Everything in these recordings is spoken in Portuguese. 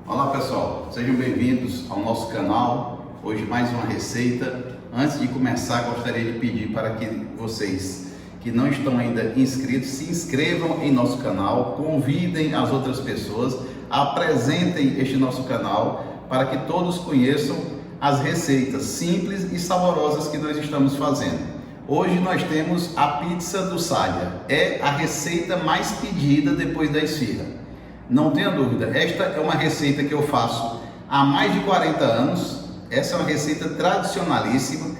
Olá pessoal, sejam bem-vindos ao nosso canal. Hoje mais uma receita. Antes de começar, gostaria de pedir para que vocês que não estão ainda inscritos se inscrevam em nosso canal, convidem as outras pessoas, apresentem este nosso canal para que todos conheçam as receitas simples e saborosas que nós estamos fazendo. Hoje nós temos a pizza do Salha, é a receita mais pedida depois da esfirra. Não tenha dúvida, esta é uma receita que eu faço há mais de 40 anos, essa é uma receita tradicionalíssima,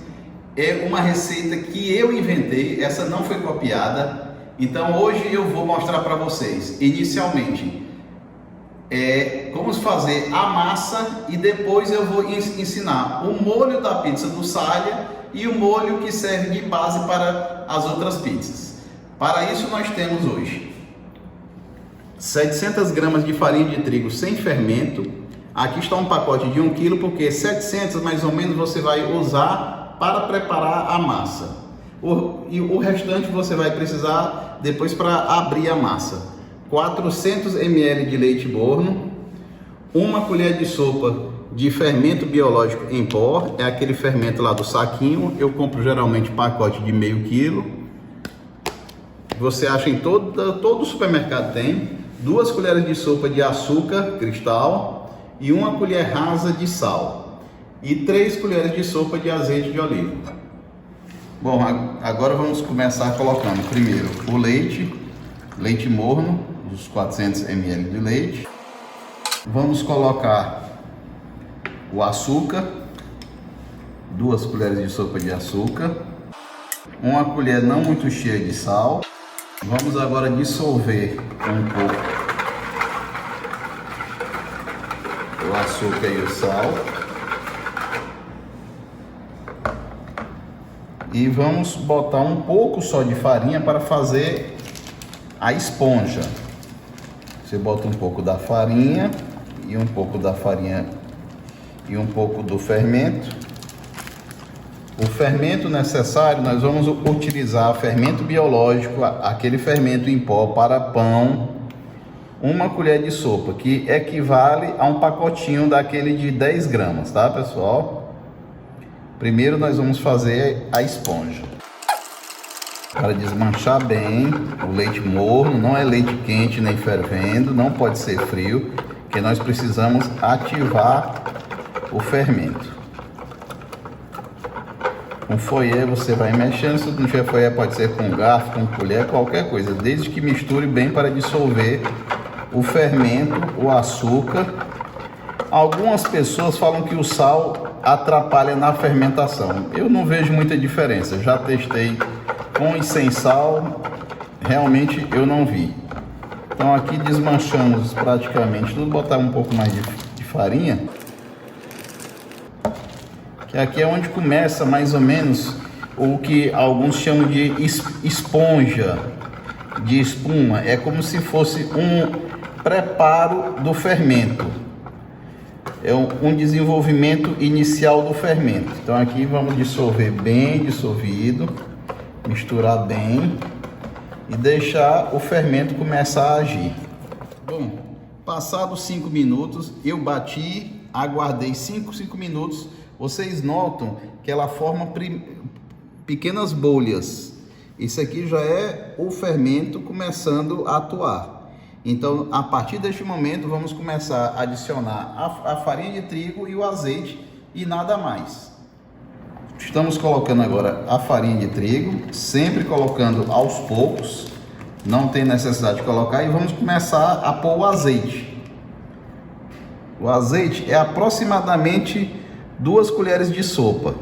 é uma receita que eu inventei, essa não foi copiada, então hoje eu vou mostrar para vocês, inicialmente, como fazer a massa e depois eu vou ensinar o molho da pizza do Salha e o molho que serve de base para as outras pizzas. Para isso nós temos hoje 700 gramas de farinha de trigo sem fermento. Aqui está um pacote de 1 kg, porque 700 mais ou menos você vai usar para preparar a massa. E o restante você vai precisar depois para abrir a massa. 400 ml de leite morno, 1 colher de sopa de fermento biológico em pó, é aquele fermento lá do saquinho, eu compro geralmente pacote de meio quilo. Você acha em todo supermercado tem. 2 colheres de sopa de açúcar cristal e 1 colher rasa de sal e 3 colheres de sopa de azeite de oliva. Bom, agora vamos começar colocando primeiro o leite morno, os 400 ml de leite. Vamos colocar o açúcar, 2 colheres de sopa de açúcar, 1 colher não muito cheia de sal. Vamos agora dissolver um pouco o açúcar e o sal. E vamos botar um pouco só de farinha para fazer a esponja. Você bota um pouco da farinha e um pouco da farinha e um pouco do fermento. O fermento necessário, nós vamos utilizar fermento biológico, aquele fermento em pó para pão, 1 colher de sopa, que equivale a um pacotinho daquele de 10 gramas, tá pessoal? Primeiro nós vamos fazer a esponja. Para desmanchar bem, o leite morno, não é leite quente nem fervendo, não pode ser frio, porque nós precisamos ativar o fermento. Com foyer você vai mexendo, se não tiver foyer pode ser com garfo, com colher, qualquer coisa, desde que misture bem para dissolver o fermento, o açúcar. Algumas pessoas falam que o sal atrapalha na fermentação, eu não vejo muita diferença, já testei com e sem sal, realmente eu não vi. Então aqui desmanchamos praticamente tudo, botar um pouco mais de farinha. Que aqui é onde começa mais ou menos o que alguns chamam de esponja, de espuma. É como se fosse um preparo do fermento. É um desenvolvimento inicial do fermento. Então aqui vamos dissolver bem dissolvido, misturar bem e deixar o fermento começar a agir. Bom, passados 5 minutos eu bati, aguardei 5 minutos. Vocês notam que ela forma pequenas bolhas. Isso aqui já é o fermento começando a atuar. Então, a partir deste momento, vamos começar a adicionar a farinha de trigo e o azeite e nada mais. Estamos colocando agora a farinha de trigo, sempre colocando aos poucos, não tem necessidade de colocar, e vamos começar a pôr o azeite. O azeite é aproximadamente 2 colheres de sopa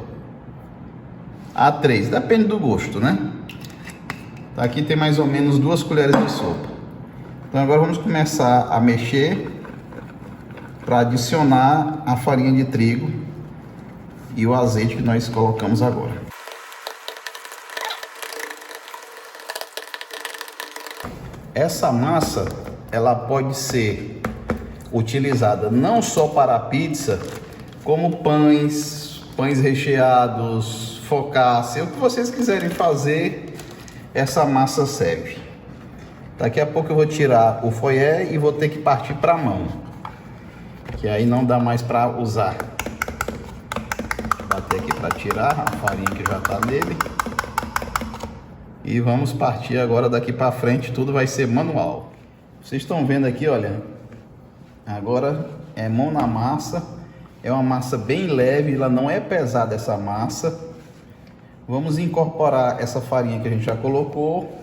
a 3, depende do gosto, né? Aqui tem mais ou menos 2 colheres de sopa. Então agora vamos começar a mexer para adicionar a farinha de trigo e o azeite que nós colocamos agora. Essa massa, ela pode ser utilizada não só para a pizza, como pães recheados, focaccia, o que vocês quiserem fazer, essa massa serve. Daqui a pouco eu vou tirar o foyer e vou ter que partir para a mão. que aí não dá mais para usar. Bater aqui para tirar a farinha que já está nele. E vamos partir agora daqui para frente, tudo vai ser manual. Vocês estão vendo aqui, olha, agora é mão na massa, é uma massa bem leve, ela não é pesada essa massa. Vamos incorporar essa farinha que a gente já colocou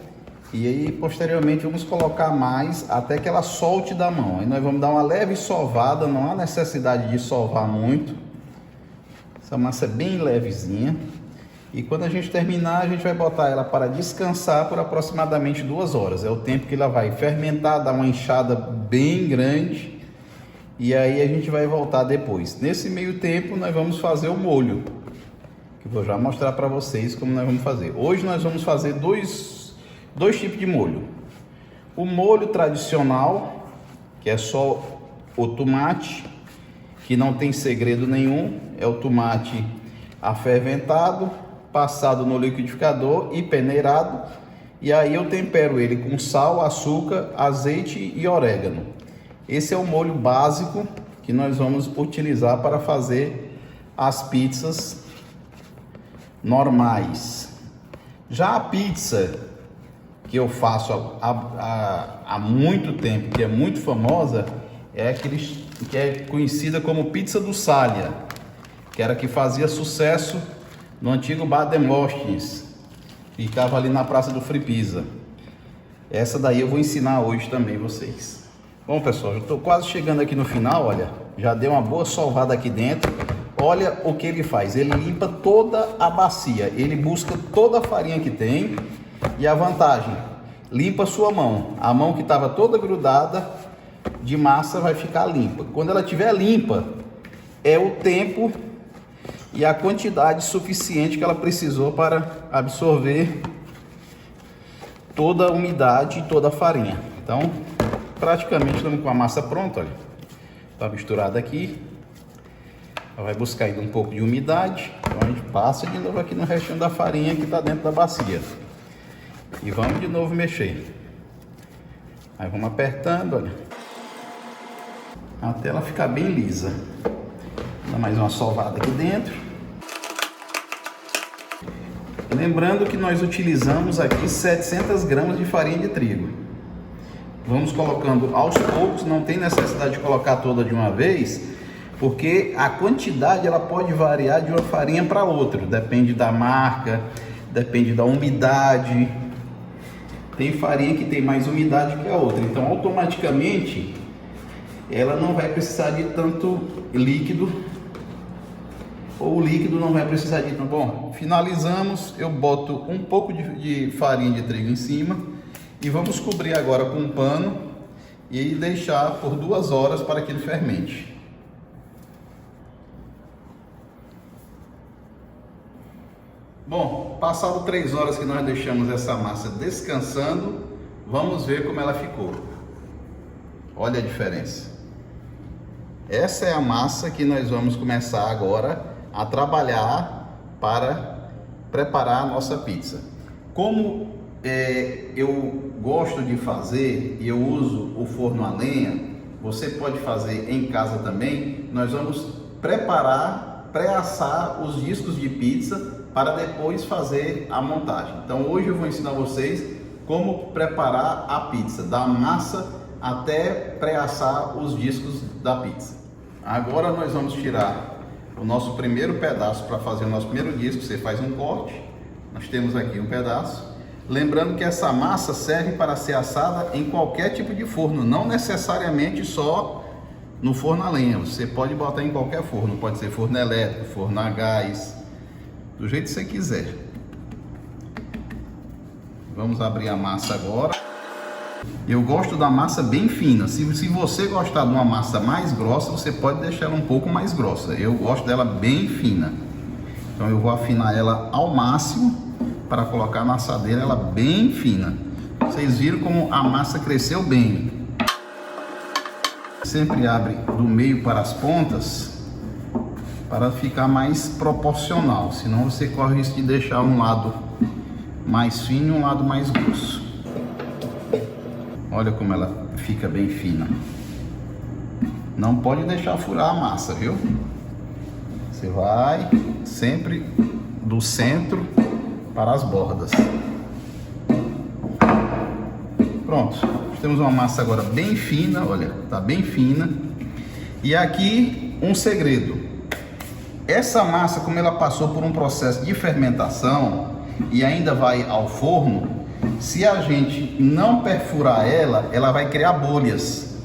e aí posteriormente vamos colocar mais até que ela solte da mão. Aí nós vamos dar uma leve sovada, não há necessidade de sovar muito. Essa massa é bem levezinha. E quando a gente terminar, a gente vai botar ela para descansar por aproximadamente 2 horas. É o tempo que ela vai fermentar, dar uma enxada bem grande. E aí a gente vai voltar depois. Nesse meio tempo, nós vamos fazer o molho, que eu vou já mostrar para vocês como nós vamos fazer. Hoje nós vamos fazer dois tipos de molho. O molho tradicional, que é só o tomate, que não tem segredo nenhum. É o tomate aferventado, passado no liquidificador e peneirado, e aí eu tempero ele com sal, açúcar, azeite e orégano. Esse é o molho básico que nós vamos utilizar para fazer as pizzas normais. Já a pizza que eu faço há muito tempo, que é muito famosa, é aquele que é conhecida como pizza do Salha, que era que fazia sucesso no antigo Bar Demóstenes, ficava ali na Praça do Free Pizza. Essa daí eu vou ensinar hoje também vocês. Bom, pessoal, eu estou quase chegando aqui no final, olha, já deu uma boa sovada aqui dentro. Olha o que ele faz, ele limpa toda a bacia, ele busca toda a farinha que tem. E a vantagem, limpa a sua mão. A mão que estava toda grudada de massa vai ficar limpa. Quando ela estiver limpa, é o tempo e a quantidade suficiente que ela precisou para absorver toda a umidade e toda a farinha. Então, praticamente estamos com a massa pronta, olha. Está misturada aqui. Ela vai buscar ainda um pouco de umidade. Então a gente passa de novo aqui no restinho da farinha que está dentro da bacia. E vamos de novo mexer. Aí vamos apertando, olha, até ela ficar bem lisa. Dá mais uma sovada aqui dentro. Lembrando que nós utilizamos aqui 700 gramas de farinha de trigo. Vamos colocando aos poucos, não tem necessidade de colocar toda de uma vez, porque a quantidade ela pode variar de uma farinha para outra. Depende da marca, depende da umidade. Tem farinha que tem mais umidade que a outra, então automaticamente ela não vai precisar de tanto líquido, ou o líquido não vai precisar de... Bom, finalizamos, eu boto um pouco de farinha de trigo em cima e vamos cobrir agora com um pano e deixar por 2 horas para que ele fermente. Bom, passado 3 horas que nós deixamos essa massa descansando, vamos ver como ela ficou. Olha a diferença. Essa é a massa que nós vamos começar agora a trabalhar para preparar a nossa pizza. Como eu gosto de fazer e eu uso o forno a lenha, você pode fazer em casa também. Nós vamos pré-assar os discos de pizza para depois fazer a montagem. Então hoje eu vou ensinar vocês como preparar a pizza, da massa até pré-assar os discos da pizza. Agora nós vamos tirar o nosso primeiro pedaço para fazer o nosso primeiro disco. Você faz um corte, nós temos aqui um pedaço. Lembrando que essa massa serve para ser assada em qualquer tipo de forno, não necessariamente só no forno a lenha. Você pode botar em qualquer forno, pode ser forno elétrico, forno a gás, do jeito que você quiser. Vamos abrir a massa agora. Eu gosto da massa bem fina. Se você gostar de uma massa mais grossa, você pode deixar ela um pouco mais grossa. Eu gosto dela bem fina. Então eu vou afinar ela ao máximo para colocar na assadeira ela bem fina. Vocês viram como a massa cresceu bem. Sempre abre do meio para as pontas para ficar mais proporcional, senão você corre o risco de deixar um lado mais fino e um lado mais grosso. Olha como ela fica bem fina. Não pode deixar furar a massa, viu? Você vai sempre do centro para as bordas. Pronto, temos uma massa agora bem fina, olha, tá bem fina. E aqui um segredo. Essa massa, como ela passou por um processo de fermentação e ainda vai ao forno, se a gente não perfurar ela, ela vai criar bolhas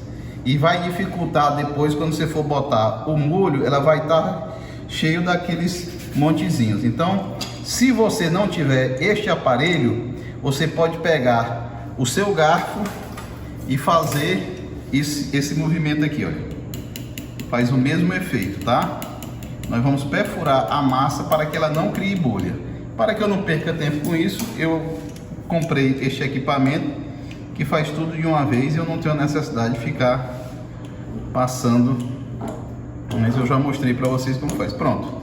e vai dificultar depois quando você for botar o molho, ela vai estar cheio daqueles montezinhos. Então, se você não tiver este aparelho, você pode pegar o seu garfo e fazer esse movimento aqui, olha. Faz o mesmo efeito, tá? Nós vamos perfurar a massa para que ela não crie bolha. Para que eu não perca tempo com isso, eu comprei este equipamento que faz tudo de uma vez e eu não tenho necessidade de ficar passando, mas eu já mostrei para vocês como faz. Pronto.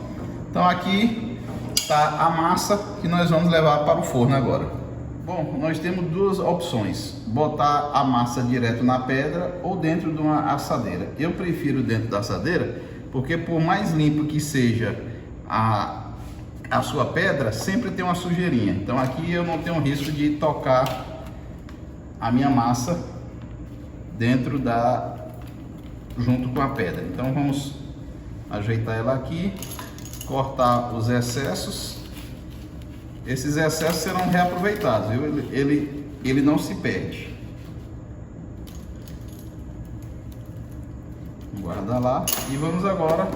Então aqui está a massa que nós vamos levar para o forno agora. Bom, nós temos duas opções: botar a massa direto na pedra ou dentro de uma assadeira. Eu prefiro dentro da assadeira porque, por mais limpo que seja a sua pedra, sempre tem uma sujeirinha. Então aqui eu não tenho risco de tocar a minha massa dentro junto com a pedra. Então vamos ajeitar ela aqui, cortar os excessos. Esses excessos serão reaproveitados, viu? Ele não se perde. Guarda lá e vamos agora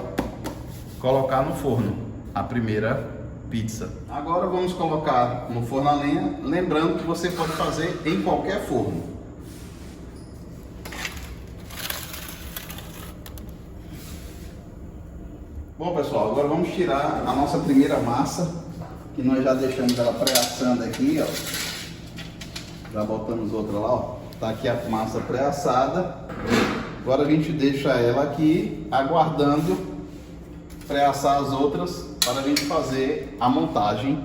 colocar no forno a primeira pizza. Agora vamos colocar no forno a lenha, lembrando que você pode fazer em qualquer forno. Bom, pessoal, agora vamos tirar a nossa primeira massa, que nós já deixamos ela pré-assando aqui, ó. Já botamos outra lá, ó. Tá aqui a massa pré-assada. Agora a gente deixa ela aqui aguardando pré-assar as outras para a gente fazer a montagem,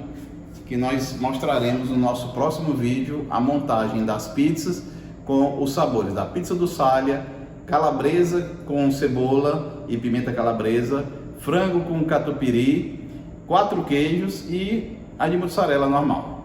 que nós mostraremos no nosso próximo vídeo, a montagem das pizzas com os sabores da pizza do Salha, calabresa com cebola e pimenta calabresa, frango com catupiry, 4 queijos e a de mussarela normal.